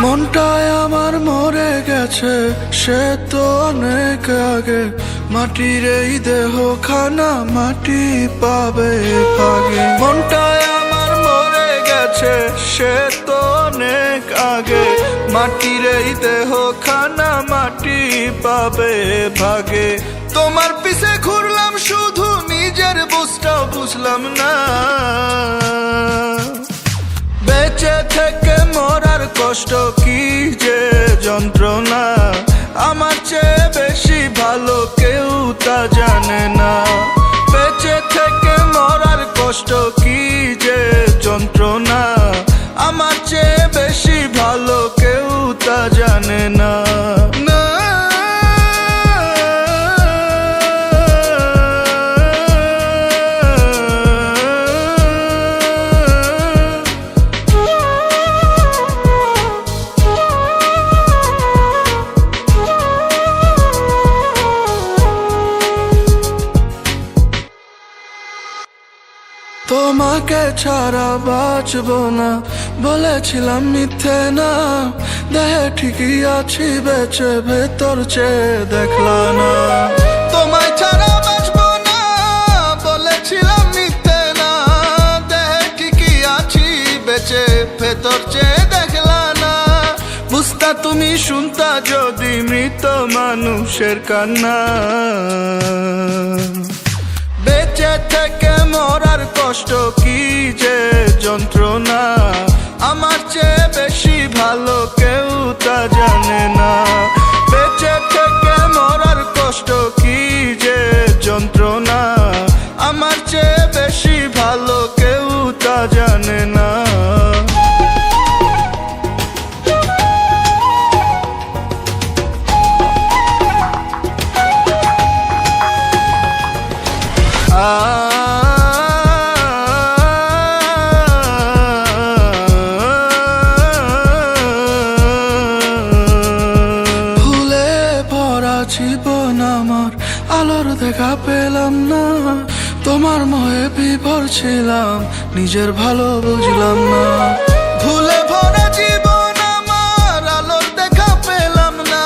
মনটায় আমার মরে গেছে, সে তো অনেক আগে। মাটির এই দেহ খানা মাটি পাবে ভাগে। মনটায় আমার মরে গেছে, সে তো অনেক আগে। মাটির এই দেহ খানা মাটি পাবে ভাগে। তোমার পিছে ঘুরলাম শুধু, নিজের বুঝটাও বুঝলাম না। বেঁচে থেকে মরার কষ্ট কি যে যন্ত্রণা, আমার চেয়ে বেশি ভালো কেউ তা জানে না। বেঁচে থেকে মরার কষ্ট কি যে যন্ত্রণা, আমার চেয়ে বেশি ভালো কেউ তা জানে না। তোমাকে ছাড়া বাঁচবো না বলেছিলাম, মিথ্যে না। দেহে ঠিকই আছি বেঁচে, ভেতর চেয়ে দেখলা না। তোমায় ছাড়া বাঁচবো না বলেছিলাম, মিথ্যে না। দেহে ঠিকই আছি বেঁচে, ভেতর চেয়ে দেখলা না। বুঝতা তুমি, শুনতা যদি মৃত মানুষের কান্না। বেঁচে থেকে মরার কষ্ট কি যে যন্ত্রণা, আমার চেয়ে বেশি ভালো কেউ তা জানে না। বেঁচে থেকে মরার কষ্ট কি যে যন্ত্রণা, আমার চেয়ে বেশি ভালো কেউ তা জানে না। ভুলে ভরা জীবন আমার, আলোর দেখা পেলাম না। তোমার মোহে বিভোর ছিলাম, নিজের ভালো বুঝলাম না। ভুলে ভরা জীবন আমার, আলোর দেখা পেলাম না।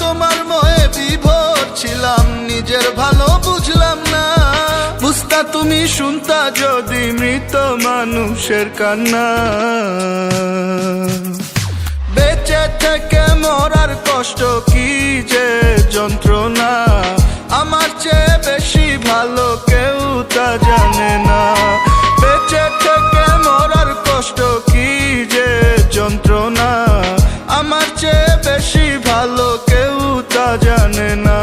তোমার মোহে বিভোর ছিলাম, নিজের ভালো বুঝলাম না। বুঝতা তুমি, শুনতা যদি মৃত মানুষের কান্না। বেঁচে থেকে মরার কষ্ট কি যে যন্ত্রণা, আমার চেয়ে বেশি ভালো কেউ তা জানে না। বেঁচে থেকে মরার কষ্ট কি যে যন্ত্রণা, আমার চেয়ে বেশি ভালো কেউ তা জানে না।